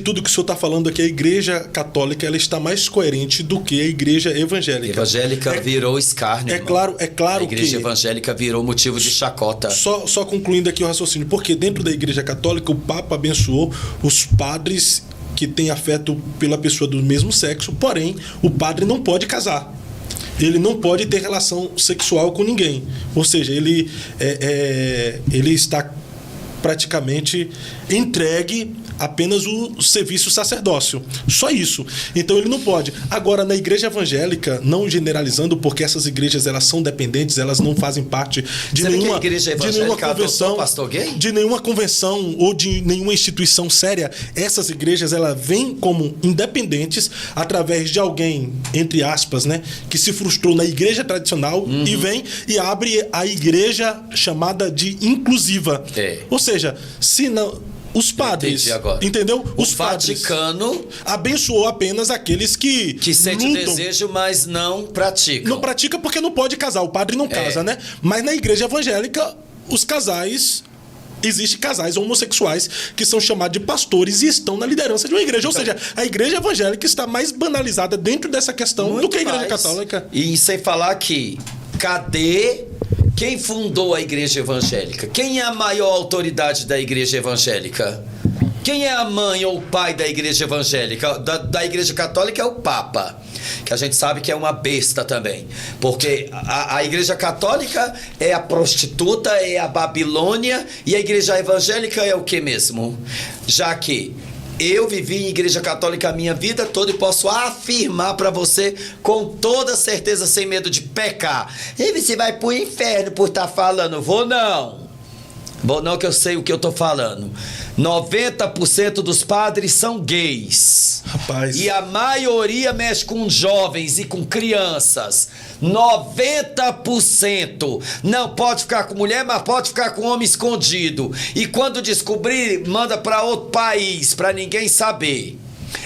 tudo que o senhor está falando aqui, a Igreja Católica ela está mais coerente do que a Igreja Evangélica. Evangélica virou escárnio. É claro que... A Igreja Evangélica virou motivo de chacota. Só concluindo aqui o raciocínio, porque dentro da Igreja Católica o Papa abençoou os padres que têm afeto pela pessoa do mesmo sexo, porém o padre não pode casar. Ele não pode ter relação sexual com ninguém. Ou seja, ele está praticamente entregue apenas o serviço sacerdócio. Só isso. Então ele não pode. Agora, na igreja evangélica, não generalizando, porque essas igrejas elas são dependentes, elas não fazem parte de nenhuma convenção, pastor gay? de nenhuma convenção ou de nenhuma instituição séria. Essas igrejas elas vêm como independentes através de alguém, entre aspas, né, que se frustrou na igreja tradicional e vem e abre a igreja chamada de inclusiva. Ou seja, se não os padres, entendeu? Os Vaticano abençoou apenas aqueles que sentem o desejo, mas não praticam. Não pratica porque não pode casar. O padre não casa, né? Mas na igreja evangélica, os casais... Existem casais homossexuais que são chamados de pastores e estão na liderança de uma igreja. Ou seja, a igreja evangélica está mais banalizada dentro dessa questão do que a igreja católica. E sem falar que, cadê... Quem fundou a igreja evangélica? Quem é a maior autoridade da igreja evangélica? Quem é a mãe ou o pai da igreja evangélica? Da igreja católica é o Papa, que a gente sabe que é uma besta também. Porque a igreja católica é a prostituta, é a Babilônia, e a igreja evangélica é o que mesmo? Já que eu vivi em igreja católica a minha vida toda e posso afirmar para você com toda certeza, sem medo de pecar. E você vai pro inferno por estar falando. Vou não, que eu sei o que eu tô falando. 90% dos padres são gays. Rapaz. E a maioria mexe com jovens e com crianças. 90%. Não pode ficar com mulher, mas pode ficar com homem escondido. E quando descobrir, manda para outro país, para ninguém saber.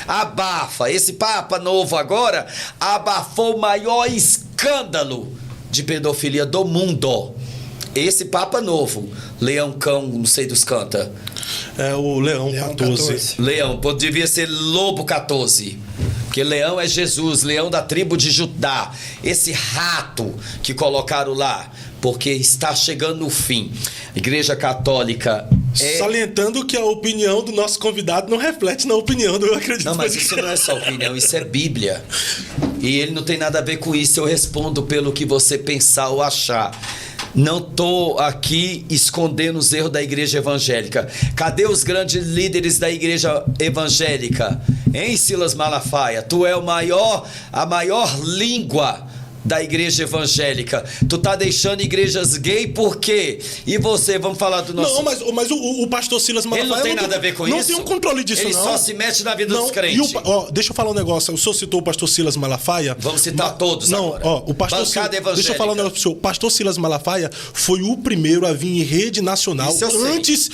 Abafa. Esse Papa novo agora abafou o maior escândalo de pedofilia do mundo. Esse Papa novo, Leão Cão, não sei dos canta. É o Leão 14. Leão, devia ser Lobo 14. Porque Leão é Jesus, Leão da tribo de Judá. Esse rato que colocaram lá, porque está chegando no fim. Igreja Católica Salientando que a opinião do nosso convidado não reflete na opinião do Eu Acredito. Não, mas isso não é só opinião, isso é Bíblia. E ele não tem nada a ver com isso. Eu respondo pelo que você pensar ou achar. Não tô aqui escondendo os erros da igreja evangélica. Cadê os grandes líderes da igreja evangélica? Hein, Silas Malafaia? Tu é a maior língua da igreja evangélica. Tu tá deixando igrejas gay por quê? E você, vamos falar do nosso... Não, mas o pastor Silas Malafaia... Ele não tem nada a ver com isso? Não tem um controle disso, ele não. Ele só se mete na vida dos crentes. Deixa eu falar um negócio. O senhor citou o pastor Silas Malafaia. Vamos citar todos agora. O pastor deixa eu falar um negócio pro senhor. O pastor Silas Malafaia foi o primeiro a vir em rede nacional antes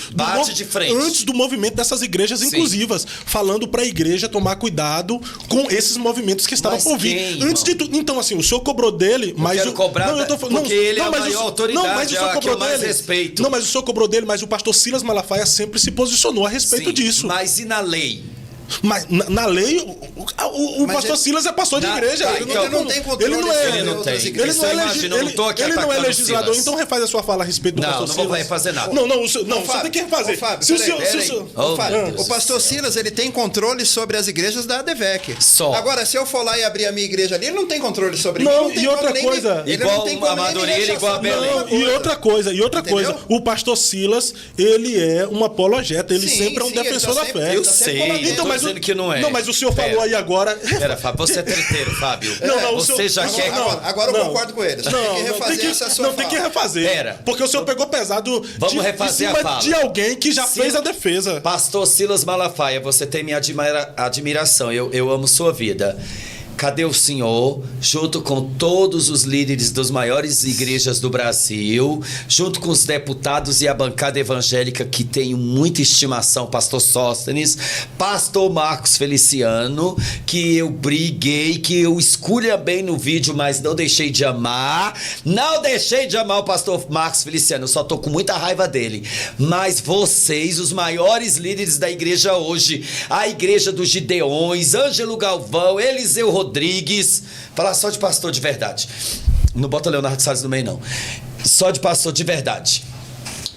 do movimento dessas igrejas inclusivas, falando pra igreja tomar cuidado com esses movimentos que estavam por vir. Antes de tudo. Então, assim, o senhor cobrou dele, mas porque ele é a maior autoridade, é a que eu mais respeito. Não, mas o senhor cobrou dele, mas o pastor Silas Malafaia sempre se posicionou a respeito disso. Mas e na lei? Mas na lei, o pastor Silas é pastor de igreja. Ele não tem controle. Ele não é legislador. Então refaz a sua fala a respeito do pastor Silas. Não vou refazer nada. Não, você tem que refazer. O pastor Silas, ele tem controle sobre as igrejas da ADVEC. Só. Agora, se eu for lá e abrir a minha igreja ali, ele não tem controle sobre mim. Não, e outra coisa... Igual a Madureira, igual a Belém. E outra coisa, o pastor Silas, ele é um apologeta, ele sempre é um defensor da fé. Eu sei, dizendo que não é. Não, mas o senhor falou aí agora... Pera, Fábio, você é treteiro, Fábio. Você já quer... Agora eu concordo com ele. Tem que refazer. Pera. Porque o senhor pegou pesado de cima de alguém que já fez a defesa. Pastor Silas Malafaia, você tem minha admiração. Eu amo sua vida. cadê o senhor, junto com todos os líderes das maiores igrejas do Brasil, junto com os deputados e a bancada evangélica que tenho muita estimação, pastor Sóstenes, pastor Marcos Feliciano, que eu briguei, que eu esculhambei no vídeo, mas não deixei de amar o pastor Marcos Feliciano, eu só tô com muita raiva dele. Mas vocês, os maiores líderes da igreja hoje, a igreja dos Gideões, Ângelo Galvão, Eliseu Rodrigues, falar só de pastor de verdade, não bota Leonardo Salles no meio não, só de pastor de verdade,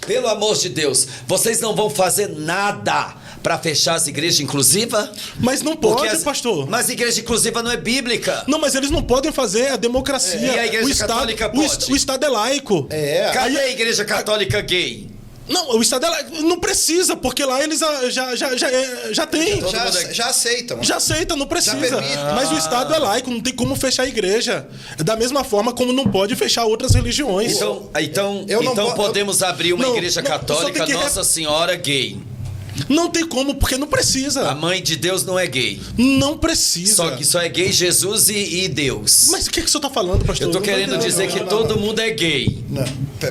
pelo amor de Deus, vocês não vão fazer nada para fechar as igrejas inclusivas? Mas não pode, pastor. Mas igreja inclusiva não é bíblica. Não, mas eles não podem fazer a democracia. E a igreja católica pode? O Estado é laico. Cadê a igreja católica gay? Não, o Estado é laico. Não precisa, porque lá eles já tem. Já aceitam. Já aceita, não precisa. Mas o Estado é laico, não tem como fechar a igreja. Da mesma forma como não pode fechar outras religiões. Então podemos abrir uma igreja católica Nossa Senhora gay. Não tem como, porque não precisa. A mãe de Deus não é gay. Não precisa. Só que só é gay Jesus e Deus. Mas o que o senhor tá falando, pastor? Eu tô querendo dizer que todo mundo é gay. Não,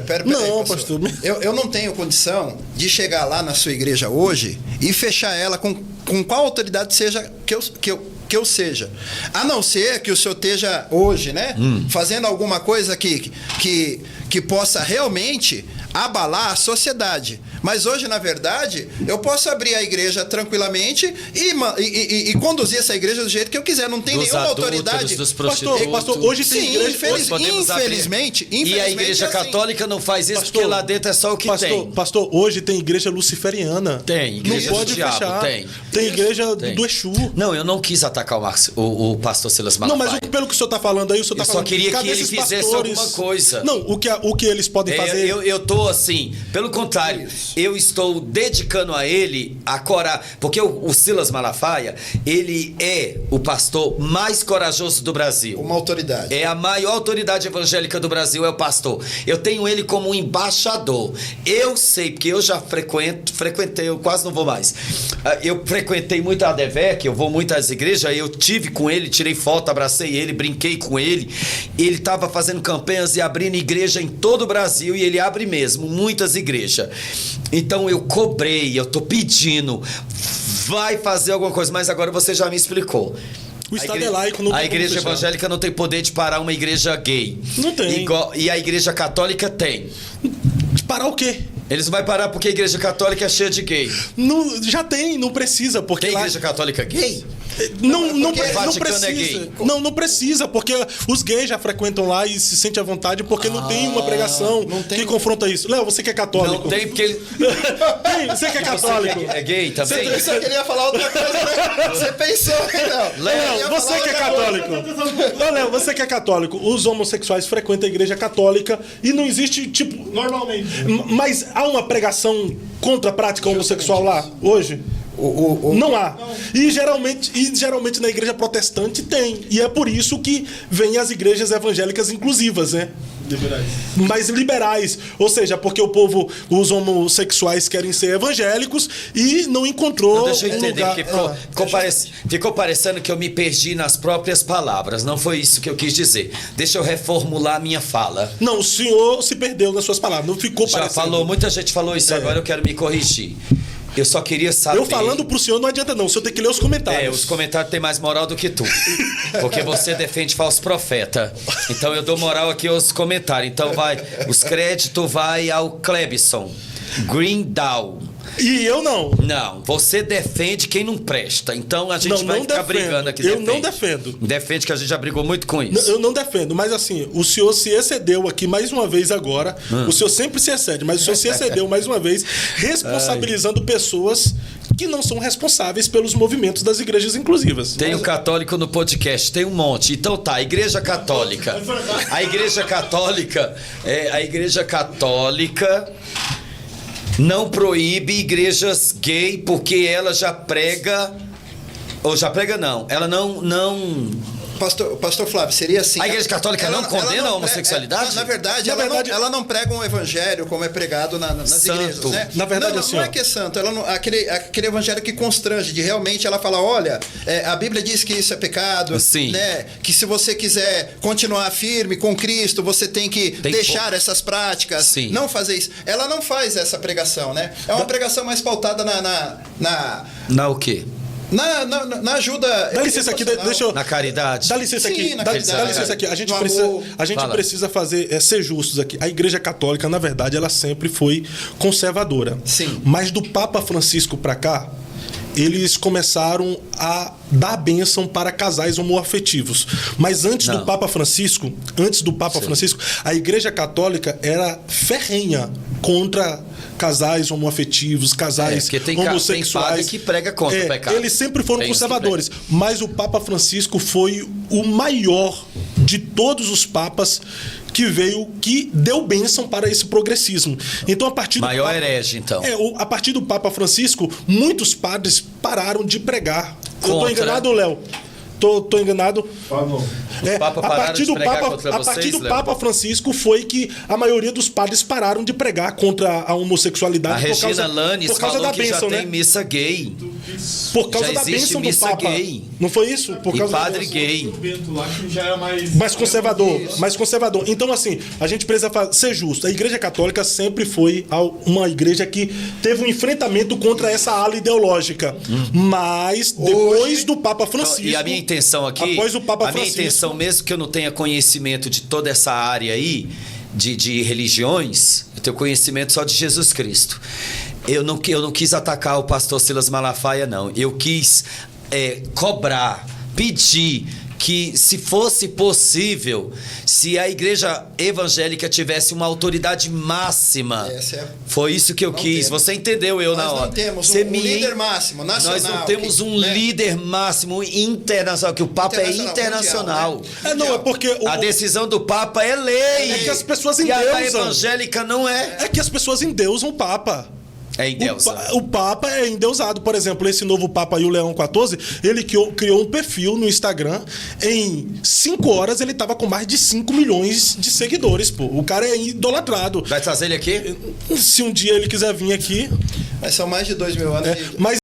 pera aí, pastor. Eu não tenho condição de chegar lá na sua igreja hoje e fechar ela com qual autoridade seja que eu seja. A não ser que o senhor esteja hoje, né? Fazendo alguma coisa que possa realmente abalar a sociedade. Mas hoje, na verdade, eu posso abrir a igreja tranquilamente e conduzir essa igreja do jeito que eu quiser. Não tem nenhuma autoridade. Pastor, hoje tem igreja... Infelizmente. E a igreja católica não faz isso, porque lá dentro é só o que tem. Pastor, hoje tem igreja luciferiana. Tem, igreja não pode do diabo, fechar. Tem igreja do Exu. Não, eu não quis atacar o pastor Silas Malafaia. Não, mas pelo que o senhor está falando aí, o senhor está falando... Eu só queria que ele fizesse alguma coisa. Não, o que eles podem fazer... Eu tô assim, pelo contrário, eu estou dedicando a ele a coragem, porque o Silas Malafaia, ele é o pastor mais corajoso do Brasil. Uma autoridade. É a maior autoridade evangélica do Brasil, é o pastor. Eu tenho ele como um embaixador. Eu sei, porque eu já frequentei, eu quase não vou mais. Eu frequentei muito a ADVEC, eu vou muito às igrejas, eu tive com ele, tirei foto, abracei ele, brinquei com ele. Ele estava fazendo campanhas e abrindo igreja em todo o Brasil, e ele abre mesmo, muitas igrejas. Então eu cobrei, eu tô pedindo, vai fazer alguma coisa, mas agora você já me explicou. O Estado é laico, não tem. A igreja evangélica não tem poder de parar uma igreja gay. Não tem. E a igreja católica tem. De parar o quê? Eles não vão parar porque a igreja católica é cheia de gay. Não, já tem, não precisa. Porque tem igreja católica gay? Não precisa. É gay. Não precisa, porque os gays já frequentam lá e se sentem à vontade, porque não tem uma pregação que confronta isso. Léo, você que é católico. Não tem, porque ele... Você que é católico. Você é gay também? Você pensou que ele ia falar outra coisa, né? Você pensou, Léo, você que é católico. Não, Léo, você que é católico. Os homossexuais frequentam a igreja católica e não existe, tipo... Normalmente. Mas há uma pregação contra a prática homossexual lá, hoje? Não há. E geralmente na igreja protestante tem. E é por isso que vem as igrejas evangélicas inclusivas, né? Liberais. Mais liberais. Ou seja, porque o povo, os homossexuais querem ser evangélicos e não encontrou. Não, deixa eu entender, lugar... ficou parecendo que eu me perdi nas próprias palavras. Não foi isso que eu quis dizer. Deixa eu reformular a minha fala. Não, o senhor se perdeu nas suas palavras. Não ficou já parecendo. Falou, muita gente falou isso, agora eu quero me corrigir. Eu só queria saber... Eu falando pro senhor não adianta não, o senhor tem que ler os comentários. Os comentários têm mais moral do que tu. Porque você defende falso profeta. Então eu dou moral aqui aos comentários. Então os créditos vai ao Clebson Greendown. E eu não. Não, você defende quem não presta. Então a gente vai ficar brigando aqui. Eu não defendo. Defende, que a gente já brigou muito com isso. Eu não defendo, mas assim, o senhor se excedeu aqui mais uma vez agora. O senhor sempre se excede, mas o senhor se excedeu mais uma vez, responsabilizando pessoas que não são responsáveis pelos movimentos das igrejas inclusivas. Tem um católico no podcast, tem um monte. Então tá, a igreja católica. A igreja católica não proíbe igrejas gay, porque ela já prega, ou já prega não, ela não Pastor Flávio, seria assim... A Igreja Católica não condena a homossexualidade? Na verdade, ela não prega um evangelho como é pregado nas santo. igrejas, né? Na verdade, não, assim, não é que é santo, aquele evangelho que constrange, de realmente ela fala, olha, a Bíblia diz que isso é pecado, né? Que se você quiser continuar firme com Cristo, você tem que deixar essas práticas, não fazer isso. Ela não faz essa pregação, né? É uma pregação mais pautada na o quê? Na ajuda. Dá licença aqui, deixa eu. Na caridade. Dá licença aqui. Dá licença aqui. A gente precisa ser justos aqui. A Igreja Católica, na verdade, ela sempre foi conservadora. Sim. Mas do Papa Francisco para cá, eles começaram a dar bênção para casais homoafetivos. Mas antes do Papa Francisco, a Igreja Católica era ferrenha contra casais homoafetivos, casais homossexuais. Tem padre que prega contra o pecado. Eles sempre foram conservadores. Mas o Papa Francisco foi o maior de todos os papas que deu bênção para esse progressismo. Então, a partir do maior herege, então. A partir do Papa Francisco, muitos padres pararam de pregar. Eu tô enganado, Léo? Tô enganado. A partir do Papa Francisco foi que a maioria dos padres pararam de pregar contra a homossexualidade. A Regina Lanes falou da que bênção, já tem missa gay. Por causa da bênção do Papa. Gay. Não foi isso? Por causa padre gay. Mais conservador. Então, assim, a gente precisa ser justo. A Igreja Católica sempre foi uma igreja que teve um enfrentamento contra essa ala ideológica. Mas, depois do Papa Francisco... E a minha intenção aqui... Após o Papa Francisco... A minha intenção, mesmo que eu não tenha conhecimento de toda essa área aí, de religiões, eu tenho conhecimento só de Jesus Cristo. Eu não quis atacar o pastor Silas Malafaia, não. Eu quis cobrar, pedir que, se fosse possível, se a igreja evangélica tivesse uma autoridade máxima. Foi isso que eu quis. Temos. Você entendeu na hora. Nós não temos um líder máximo nacional. Nós não temos líder máximo internacional, que o Papa é internacional. Mundial, né? Não, é porque... A decisão do Papa é lei. É que as pessoas endeusam. E a evangélica não é. É que as pessoas endeusam o Papa. O Papa é endeusado. Por exemplo, esse novo Papa aí, o Leão XIV, ele criou um perfil no Instagram. Em 5 horas ele tava com mais de 5 milhões de seguidores, pô. O cara é idolatrado. Vai trazer ele aqui? Se um dia ele quiser vir aqui... Mas são mais de 2 mil anos. Mas